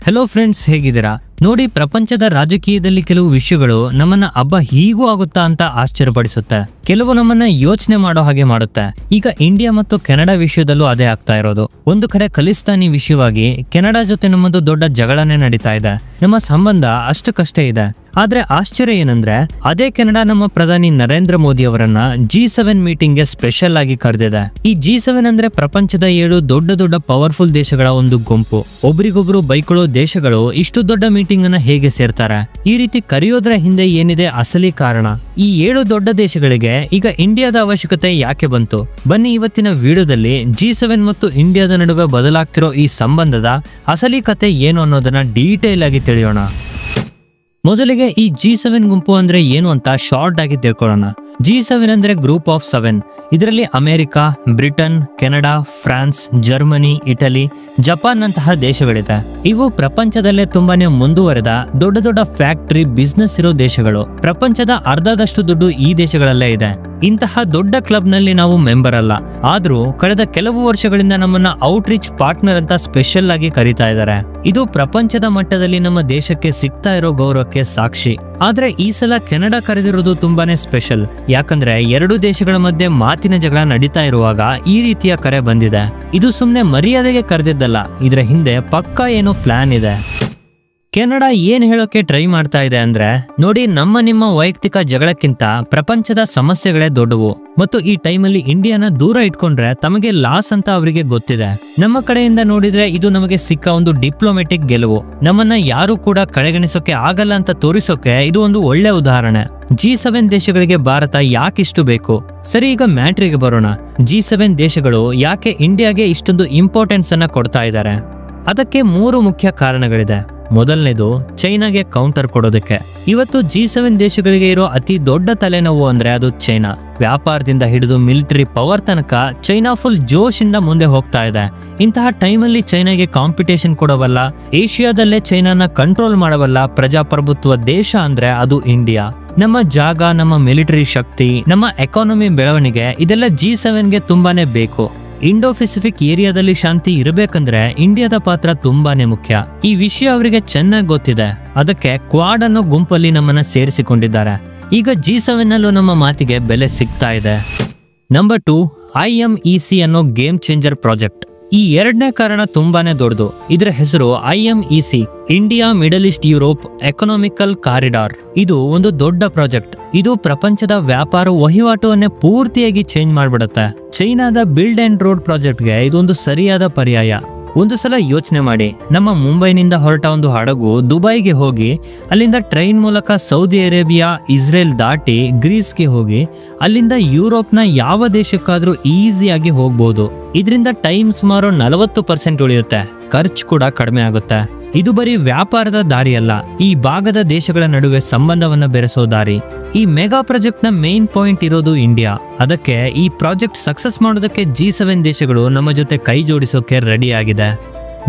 Hello friends, ಹೇಗಿದ್ದೀರಾ? ನೋಡಿ, ಪ್ರಪಂಚದ ರಾಜಕೀಯದಲ್ಲಿ ಕೆಲವು ವಿಷಯಗಳು ನಮ್ಮನ್ನ ಹಬ್ಬ ಹೀಗೂ ಆಗುತ್ತಾ ಅಂತ ಆಶ್ಚರ್ಯಪಡಿಸುತ್ತೆ. ಕೆಲವು ನಮ್ಮನ್ನ ಯೋಚನೆ ಮಾಡೋ ಹಾಗೆ ಮಾಡುತ್ತೆ. ಈಗ ಇಂಡಿಯಾ ಮತ್ತು ಕೆನಡಾ ವಿಷಯದಲ್ಲೂ ಅದೇ ಆಗ್ತಾ ಇರೋದು. ಒಂದು ಕಡೆ ಖಲಿಸ್ತಾನಿ ವಿಷಯವಾಗಿ ಕೆನಡಾ ಜೊತೆ ನಮ್ಮದು ದೊಡ್ಡ ಜಗಳನೆ ನಡೀತಾ ಇದೆ. ನಮ್ಮ ಸಂಬಂಧ ಅಷ್ಟಕ್ಕಷ್ಟೇ ಇದೆ. ಆದ್ರೆ ಆಶ್ಚರ್ಯ ಏನಂದ್ರೆ, ಅದೇ ಕೆನಡಾ ನಮ್ಮ ಪ್ರಧಾನಿ ನರೇಂದ್ರ ಮೋದಿ ಅವರನ್ನ G7 ಮೀಟಿಂಗ್ ಗೆ ಸ್ಪೆಷಲ್ ಆಗಿ ಕರೆದಿದೆ. ಈ G7 ಅಂದ್ರೆ ಪ್ರಪಂಚದ 7 ದೊಡ್ಡ ದೊಡ್ಡ ಪವರ್ಫುಲ್ ದೇಶಗಳ ಒಂದು ಗುಂಪು. ಒಬ್ರಿಗೊಬ್ರು ಬೈಕೊಳ್ಳೋ ದೇಶಗಳು ಇಷ್ಟು ದೊಡ್ಡ ಮೀಟಿಂಗ್ ಅನ್ನ ಹೇಗೆ ಸೇರ್ತಾರೆ? ಈ ರೀತಿ ಕರೆಯೋದ್ರ ಹಿಂದೆ ಏನಿದೆ ಅಸಲಿ ಕಾರಣ? ಈ 7 ದೊಡ್ಡ ದೇಶಗಳಿಗೆ ಈಗ ಇಂಡಿಯಾದ ಅವಶ್ಯಕತೆ ಯಾಕೆ ಬಂತು? ಬನ್ನಿ ಇವತ್ತಿನ ವಿಡಿಯೋದಲ್ಲಿ G7 ಮತ್ತು ಇಂಡಿಯಾದ ನಡುವೆ ಬದಲಾಗ್ತಿರೋ ಈ ಸಂಬಂಧದ ಅಸಲಿ ಕತೆ ಏನು ಅನ್ನೋದನ್ನ ಡೀಟೇಲ್ ಆಗಿ ತಿಳಿಯೋಣ. ಮೊದಲಿಗೆ ಈ G7 ಗುಂಪು ಅಂದ್ರೆ ಏನು ಅಂತ ಶಾರ್ಟ್ ಆಗಿ ತಿಳ್ಕೊಳ್ಳೋಣ. G7 ಅಂದ್ರೆ ಗ್ರೂಪ್ ಆಫ್ 7. ಇದರಲ್ಲಿ America, Britain, Canada, France, Germany, Italy, Japan ನಂತಹ ದೇಶಗಳಿದೆ. ಇವು ಪ್ರಪಂಚದಲ್ಲೇ ತುಂಬಾನೇ ಮುಂದುವರೆದ ದೊಡ್ಡ ದೊಡ್ಡ ಫ್ಯಾಕ್ಟರಿ ಬಿಸ್ನೆಸ್ ಇರೋ ದೇಶಗಳು. ಪ್ರಪಂಚದ ಅರ್ಧದಷ್ಟು ದುಡ್ಡು ಈ ದೇಶಗಳಲ್ಲೇ ಇದೆ. ಇಂತಹ ದೊಡ್ಡ ಕ್ಲಬ್ ನಲ್ಲಿ ನಾವು ಮೆಂಬರ್ ಅಲ್ಲ. ಆದ್ರೂ ಕಳೆದ ಕೆಲವು ವರ್ಷಗಳಿಂದ ನಮ್ಮನ್ನ ಔಟ್ ರೀಚ್ ಪಾರ್ಟ್ನರ್ ಅಂತ ಸ್ಪೆಷಲ್ ಆಗಿ ಕರೀತಾ ಇದ್ದಾರೆ. ಇದು ಪ್ರಪಂಚದ ಮಟ್ಟದಲ್ಲಿ ನಮ್ಮ ದೇಶಕ್ಕೆ ಸಿಗ್ತಾ ಇರೋ ಗೌರವಕ್ಕೆ ಸಾಕ್ಷಿ. ಆದ್ರೆ ಈ ಸಲ ಕೆನಡಾ ಕರೆದಿರೋದು ತುಂಬಾನೇ ಸ್ಪೆಷಲ್. ಯಾಕಂದ್ರೆ 2 ದೇಶಗಳ ಮಧ್ಯೆ ಮಾತಿನ ಜಗಳ ನಡೀತಾ ಇರುವಾಗ ಈ ರೀತಿಯ ಕರೆ ಬಂದಿದೆ. ಇದು ಸುಮ್ನೆ ಮರ್ಯಾದೆಗೆ ಕರೆದಿದ್ದಲ್ಲ, ಇದ್ರ ಹಿಂದೆ ಪಕ್ಕಾ ಏನೋ ಪ್ಲಾನ್ ಇದೆ. ಕೆನಡಾ ಏನ್ ಹೇಳೋಕೆ ಟ್ರೈ ಮಾಡ್ತಾ ಇದೆ ಅಂದ್ರೆ, ನೋಡಿ, ನಿಮ್ಮ ವೈಯಕ್ತಿಕ ಜಗಳಕ್ಕಿಂತ ಪ್ರಪಂಚದ ಸಮಸ್ಯೆಗಳೇ ದೊಡ್ಡವು. ಮತ್ತು ಈ ಟೈಮಲ್ಲಿ ಇಂಡಿಯಾನ ದೂರ ಇಟ್ಕೊಂಡ್ರೆ ತಮಗೆ ಲಾಸ್ ಅಂತ ಅವರಿಗೆ ಗೊತ್ತಿದೆ. ನಮ್ಮ ಕಡೆಯಿಂದ ನೋಡಿದ್ರೆ ಇದು ನಮಗೆ ಸಿಕ್ಕ ಒಂದು ಡಿಪ್ಲೊಮ್ಯಾಟಿಕ್ ಗೆಲುವು. ನಮ್ಮನ್ನ ಯಾರು ಕೂಡ ಕಡೆಗಣಿಸೋಕೆ ಆಗಲ್ಲ ಅಂತ ತೋರಿಸೋಕೆ ಇದು ಒಂದು ಒಳ್ಳೆ ಉದಾಹರಣೆ. G7 ದೇಶಗಳಿಗೆ ಭಾರತ ಯಾಕಿಷ್ಟು ಬೇಕು? ಸರಿ, ಈಗ ಮ್ಯಾಟ್ರಿಗೆ ಬರೋಣ. G7 ದೇಶಗಳು ಯಾಕೆ ಇಂಡಿಯಾಗೆ ಇಷ್ಟೊಂದು ಇಂಪಾರ್ಟೆನ್ಸ್ ಅನ್ನ ಕೊಡ್ತಾ ಇದ್ದಾರೆ? ಅದಕ್ಕೆ 3 ಮುಖ್ಯ ಕಾರಣಗಳಿದೆ. ಮೊದಲನೇದು, ಚೈನಾಗೆ ಕೌಂಟರ್ ಕೊಡೋದಕ್ಕೆ. ಇವತ್ತು G7 ದೇಶಗಳಿಗೆ ಇರೋ ಅತಿ ದೊಡ್ಡ ತಲೆನೋವು ಅಂದ್ರೆ ಅದು ಚೈನಾ. ವ್ಯಾಪಾರದಿಂದ ಹಿಡಿದು ಮಿಲಿಟರಿ ಪವರ್ ತನಕ ಚೈನಾ ಫುಲ್ ಜೋಶ್ ಇಂದ ಮುಂದೆ ಹೋಗ್ತಾ ಇದೆ. ಇಂತಹ ಟೈಮಲ್ಲಿ ಚೈನಾಗೆ ಕಾಂಪಿಟೇಷನ್ ಕೊಡವಲ್ಲ, ಏಷ್ಯಾದಲ್ಲೇ ಚೈನಾನ ಕಂಟ್ರೋಲ್ ಮಾಡವಲ್ಲ ಪ್ರಜಾಪ್ರಭುತ್ವ ದೇಶ ಅಂದ್ರೆ ಅದು ಇಂಡಿಯಾ. ನಮ್ಮ ಜಾಗ, ನಮ್ಮ ಮಿಲಿಟರಿ ಶಕ್ತಿ, ನಮ್ಮ ಎಕಾನಮಿ ಬೆಳವಣಿಗೆ ಇದೆಲ್ಲ G7ಗೆ ತುಂಬಾನೇ ಬೇಕು. ಇಂಡೋ ಪೆಸಿಫಿಕ್ ಏರಿಯಾದಲ್ಲಿ ಶಾಂತಿ ಇರಬೇಕಂದ್ರೆ ಇಂಡಿಯಾದ ಪಾತ್ರ ತುಂಬಾನೇ ಮುಖ್ಯ. ಈ ವಿಷಯ ಅವರಿಗೆ ಚೆನ್ನಾಗಿ ಗೊತ್ತಿದೆ. ಅದಕ್ಕೆ ಕ್ವಾಡ್ ಅನ್ನೋ ಗುಂಪಲ್ಲಿ ನಮ್ಮನ್ನ ಸೇರಿಸಿಕೊಂಡಿದ್ದಾರೆ. ಈಗ G7 ನಲ್ಲೂ ನಮ್ಮ ಮಾತಿಗೆ ಬೆಲೆ ಸಿಗ್ತಾ ಇದೆ. ನಂಬರ್ 2, IMEC ಅನ್ನೋ ಗೇಮ್ ಚೇಂಜರ್ ಪ್ರಾಜೆಕ್ಟ್. ಈ 2ನೇ ಕಾರಣ ತುಂಬಾನೇ ದೊಡ್ಡದು. ಇದರ ಹೆಸರು IMEC, India middle East Europe economical corridor. ಇದು ಒಂದು ದೊಡ್ಡ ಪ್ರಾಜೆಕ್ಟ್. ಇದು ಪ್ರಪಂಚದ ವ್ಯಾಪಾರ ವಹಿವಾಟುವನ್ನೇ ಪೂರ್ತಿಯಾಗಿ ಚೇಂಜ್ ಮಾಡ್ಬಿಡುತ್ತೆ. ಚೈನಾದ ಬಿಲ್ಡ್ ಅಂಡ್ ರೋಡ್ ಪ್ರಾಜೆಕ್ಟ್ಗೆ ಇದೊಂದು ಸರಿಯಾದ ಪರ್ಯಾಯ. ಒಂದು ಸಲ ಯೋಚನೆ ಮಾಡಿ, ನಮ್ಮ ಮುಂಬೈನಿಂದ ಹೊರಟ ಒಂದು ಹಡಗು ದುಬೈಗೆ ಹೋಗಿ ಅಲ್ಲಿಂದ ಟ್ರೈನ್ ಮೂಲಕ ಸೌದಿ ಅರೇಬಿಯಾ, ಇಸ್ರೇಲ್ ದಾಟಿ ಗ್ರೀಸ್ಗೆ ಹೋಗಿ ಅಲ್ಲಿಂದ ಯುರೋಪ್ನ ಯಾವ ದೇಶಕ್ಕಾದ್ರೂ ಈಸಿಯಾಗಿ ಹೋಗ್ಬೋದು. ಇದರಿಂದ ಟೈಮ್ ಸುಮಾರು 40% ಉಳಿಯುತ್ತೆ. ಖರ್ಚು ಕೂಡ ಕಡಿಮೆ ಆಗುತ್ತೆ. ಇದು ಬರೀ ವ್ಯಾಪಾರದ ದಾರಿ ಅಲ್ಲ, ಈ ಭಾಗದ ದೇಶಗಳ ನಡುವೆ ಸಂಬಂಧವನ್ನ ಬೆರೆಸೋ ದಾರಿ. ಈ ಮೆಗಾ ಪ್ರಾಜೆಕ್ಟ್ ನ ಮೇನ್ ಪಾಯಿಂಟ್ ಇರೋದು ಇಂಡಿಯಾ. ಅದಕ್ಕೆ ಈ ಪ್ರಾಜೆಕ್ಟ್ ಸಕ್ಸಸ್ ಮಾಡೋದಕ್ಕೆ G7 ದೇಶಗಳು ನಮ್ಮ ಜೊತೆ ಕೈ ಜೋಡಿಸೋಕೆ ರೆಡಿ ಆಗಿದೆ.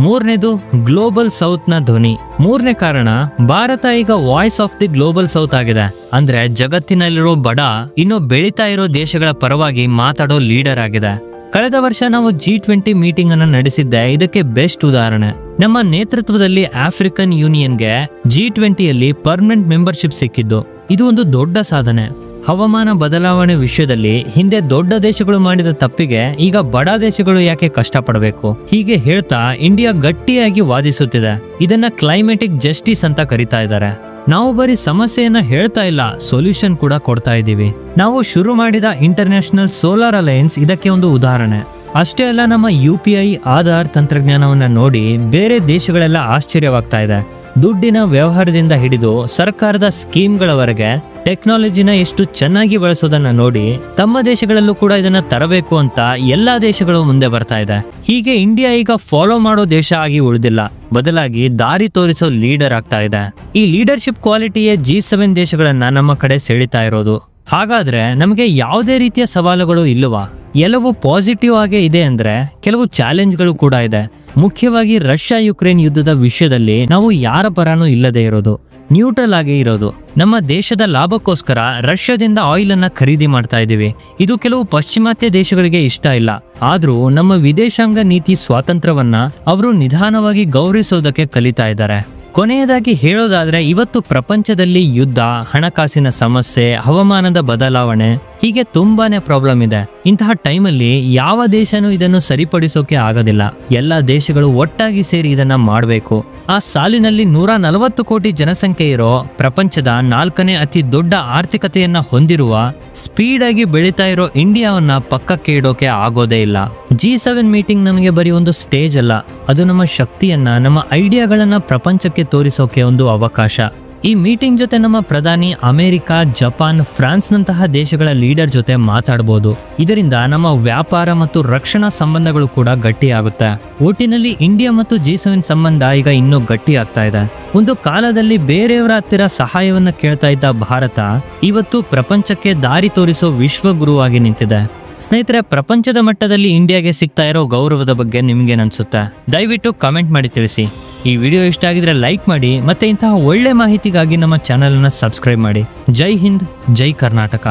3ನೇದು, ಗ್ಲೋಬಲ್ ಸೌತ್ ನ ಧ್ವನಿ. 3ನೇ ಕಾರಣ, ಭಾರತ ಈಗ voice of the global south ಆಗಿದೆ. ಅಂದ್ರೆ ಜಗತ್ತಿನಲ್ಲಿರೋ ಬಡ, ಇನ್ನು ಬೆಳೀತಾ ಇರೋ ದೇಶಗಳ ಪರವಾಗಿ ಮಾತಾಡೋ ಲೀಡರ್ ಆಗಿದೆ. ಕಳೆದ ವರ್ಷ ನಾವು G20 ಮೀಟಿಂಗ್ ಅನ್ನ ನಡೆಸಿದ್ದೆ ಇದಕ್ಕೆ ಬೆಸ್ಟ್ ಉದಾಹರಣೆ. ನಮ್ಮ ನೇತೃತ್ವದಲ್ಲಿ ಆಫ್ರಿಕನ್ ಯೂನಿಯನ್ಗೆ G20ಯಲ್ಲಿ ಪರ್ಮನೆಂಟ್ ಮೆಂಬರ್ಶಿಪ್ ಸಿಕ್ಕಿದ್ದು. ಇದು ಒಂದು ದೊಡ್ಡ ಸಾಧನೆ. ಹವಾಮಾನ ಬದಲಾವಣೆ ವಿಷಯದಲ್ಲಿ ಹಿಂದೆ ದೊಡ್ಡ ದೇಶಗಳು ಮಾಡಿದ ತಪ್ಪಿಗೆ ಈಗ ಬಡ ದೇಶಗಳು ಯಾಕೆ ಕಷ್ಟಪಡಬೇಕು? ಹೀಗೆ ಹೇಳ್ತಾ ಇಂಡಿಯಾ ಗಟ್ಟಿಯಾಗಿ ವಾದಿಸುತ್ತಿದೆ. ಇದನ್ನ ಕ್ಲೈಮೆಟಿಕ್ ಜಸ್ಟಿಸ್ ಅಂತ ಕರೀತಾ ಇದ್ದಾರೆ. ನಾವು ಬರೀ ಸಮಸ್ಯೆಯನ್ನ ಹೇಳ್ತಾ ಇಲ್ಲ, ಸೊಲ್ಯೂಷನ್ ಕೂಡ ಕೊಡ್ತಾ ಇದ್ದೀವಿ. ನಾವು ಶುರು ಮಾಡಿದ ಇಂಟರ್ನ್ಯಾಷನಲ್ ಸೋಲಾರ್ ಅಲಯನ್ಸ್ ಇದಕ್ಕೆ ಒಂದು ಉದಾಹರಣೆ. ಅಷ್ಟೇ ಅಲ್ಲ, ನಮ್ಮ UPI ಆಧಾರ್ ತಂತ್ರಜ್ಞಾನವನ್ನ ನೋಡಿ ಬೇರೆ ದೇಶಗಳೆಲ್ಲ ಆಶ್ಚರ್ಯವಾಗ್ತಾ ಇದೆ. ದುಡ್ಡಿನ ವ್ಯವಹಾರದಿಂದ ಹಿಡಿದು ಸರ್ಕಾರದ ಸ್ಕೀಮ್ಗಳವರೆಗೆ ಟೆಕ್ನಾಲಜಿನ ಎಷ್ಟು ಚೆನ್ನಾಗಿ ಬಳಸೋದನ್ನ ನೋಡಿ ತಮ್ಮ ದೇಶಗಳಲ್ಲೂ ಕೂಡ ಇದನ್ನ ತರಬೇಕು ಅಂತ ಎಲ್ಲಾ ದೇಶಗಳು ಮುಂದೆ ಬರ್ತಾ ಇದೆ. ಹೀಗೆ ಇಂಡಿಯಾ ಈಗ ಫಾಲೋ ಮಾಡೋ ದೇಶ ಆಗಿ ಉಳಿದಿಲ್ಲ, ಬದಲಾಗಿ ದಾರಿ ತೋರಿಸೋ ಲೀಡರ್ ಆಗ್ತಾ ಇದೆ. ಈ ಲೀಡರ್ಶಿಪ್ ಕ್ವಾಲಿಟಿಯೇ G7 ದೇಶಗಳನ್ನ ನಮ್ಮ ಕಡೆ ಸೆಳಿತಾ ಇರೋದು. ಹಾಗಾದ್ರೆ ನಮಗೆ ಯಾವುದೇ ರೀತಿಯ ಸವಾಲುಗಳು ಇಲ್ಲವಾ? ಎಲ್ಲವೂ ಪಾಸಿಟಿವ್ ಆಗೇ ಇದೆ ಅಂದ್ರೆ ಕೆಲವು ಚಾಲೆಂಜ್ಗಳು ಕೂಡ ಇದೆ. ಮುಖ್ಯವಾಗಿ ರಷ್ಯಾ ಯುಕ್ರೇನ್ ಯುದ್ಧದ ವಿಷಯದಲ್ಲಿ ನಾವು ಯಾರ ಪರನೂ ಇಲ್ಲದೆ ಇರೋದು. ನ್ಯೂಟ್ರಲ್ ಆಗೇ ಇರೋದು. ನಮ್ಮ ದೇಶದ ಲಾಭಕ್ಕೋಸ್ಕರ ರಷ್ಯಾದಿಂದ ಆಯಿಲ್ ಅನ್ನ ಖರೀದಿ ಮಾಡ್ತಾ ಇದೀವಿ. ಇದು ಕೆಲವು ಪಾಶ್ಚಿಮಾತ್ಯ ದೇಶಗಳಿಗೆ ಇಷ್ಟ ಇಲ್ಲ. ಆದ್ರೂ ನಮ್ಮ ವಿದೇಶಾಂಗ ನೀತಿ ಸ್ವಾತಂತ್ರ್ಯವನ್ನ ಅವರು ನಿಧಾನವಾಗಿ ಗೌರವಿಸೋದಕ್ಕೆ ಕಲಿತಾ ಇದ್ದಾರೆ. ಕೊನೆಯದಾಗಿ ಹೇಳೋದಾದ್ರೆ, ಇವತ್ತು ಪ್ರಪಂಚದಲ್ಲಿ ಯುದ್ಧ, ಹಣಕಾಸಿನ ಸಮಸ್ಯೆ, ಹವಾಮಾನದ ಬದಲಾವಣೆ ಹೀಗೆ ತುಂಬಾನೇ ಪ್ರಾಬ್ಲಮ್ ಇದೆ. ಇಂತಹ ಟೈಮಲ್ಲಿ ಯಾವ ದೇಶನೂ ಇದನ್ನು ಸರಿಪಡಿಸೋಕೆ ಆಗೋದಿಲ್ಲ. ಎಲ್ಲ ದೇಶಗಳು ಒಟ್ಟಾಗಿ ಸೇರಿ ಇದನ್ನ ಮಾಡಬೇಕು. ಆ ಸಾಲಿನಲ್ಲಿ 140 ಕೋಟಿ ಜನಸಂಖ್ಯೆ ಇರೋ ಪ್ರಪಂಚದ 4ನೇ ಅತಿ ದೊಡ್ಡ ಆರ್ಥಿಕತೆಯನ್ನ ಹೊಂದಿರುವ ಸ್ಪೀಡ್ ಆಗಿ ಬೆಳೀತಾ ಇರೋ ಇಂಡಿಯಾವನ್ನ ಪಕ್ಕಕ್ಕೆ ಇಡೋಕೆ ಆಗೋದೇ ಇಲ್ಲ. G7 ಮೀಟಿಂಗ್ ನಮಗೆ ಬರೀ ಒಂದು ಸ್ಟೇಜ್ ಅಲ್ಲ, ಅದು ನಮ್ಮ ಶಕ್ತಿಯನ್ನ, ನಮ್ಮ ಐಡಿಯಾಗಳನ್ನ ಪ್ರಪಂಚಕ್ಕೆ ತೋರಿಸೋಕೆ ಒಂದು ಅವಕಾಶ. ಈ ಮೀಟಿಂಗ್ ಜೊತೆ ನಮ್ಮ ಪ್ರಧಾನಿ ಅಮೆರಿಕ, ಜಪಾನ್, ಫ್ರಾನ್ಸ್ ನಂತಹ ದೇಶಗಳ ಲೀಡರ್ ಜೊತೆ ಮಾತಾಡಬಹುದು. ಇದರಿಂದ ನಮ್ಮ ವ್ಯಾಪಾರ ಮತ್ತು ರಕ್ಷಣಾ ಸಂಬಂಧಗಳು ಕೂಡ ಗಟ್ಟಿಯಾಗುತ್ತೆ. ಒಟ್ಟಿನಲ್ಲಿ ಇಂಡಿಯಾ ಮತ್ತು G7 ಸಂಬಂಧ ಈಗ ಇನ್ನೂ ಗಟ್ಟಿ ಆಗ್ತಾ ಇದೆ. ಒಂದು ಕಾಲದಲ್ಲಿ ಬೇರೆಯವರ ಹತ್ತಿರ ಸಹಾಯವನ್ನ ಕೇಳ್ತಾ ಇದ್ದ ಭಾರತ ಇವತ್ತು ಪ್ರಪಂಚಕ್ಕೆ ದಾರಿ ತೋರಿಸೋ ವಿಶ್ವಗುರುವಾಗಿ ನಿಂತಿದೆ. ಸ್ನೇಹಿತರೆ, ಪ್ರಪಂಚದ ಮಟ್ಟದಲ್ಲಿ ಇಂಡಿಯಾಗೆ ಸಿಗ್ತಾ ಇರೋ ಗೌರವದ ಬಗ್ಗೆ ನಿಮ್ಗೇನನ್ಸುತ್ತೆ? ದಯವಿಟ್ಟು ಕಮೆಂಟ್ ಮಾಡಿ ತಿಳಿಸಿ. ಈ ವಿಡಿಯೋ ಇಷ್ಟ ಆಗಿದ್ರೆ ಲೈಕ್ ಮಾಡಿ, ಮತ್ತೆ ಇಂತಹ ಒಳ್ಳೆ ಮಾಹಿತಿಗಾಗಿ ನಮ್ಮ ಚಾನೆಲ್ ಅನ್ನು ಸಬ್ಸ್ಕ್ರೈಬ್ ಮಾಡಿ. ಜೈ ಹಿಂದ್, ಜೈ ಕರ್ನಾಟಕ.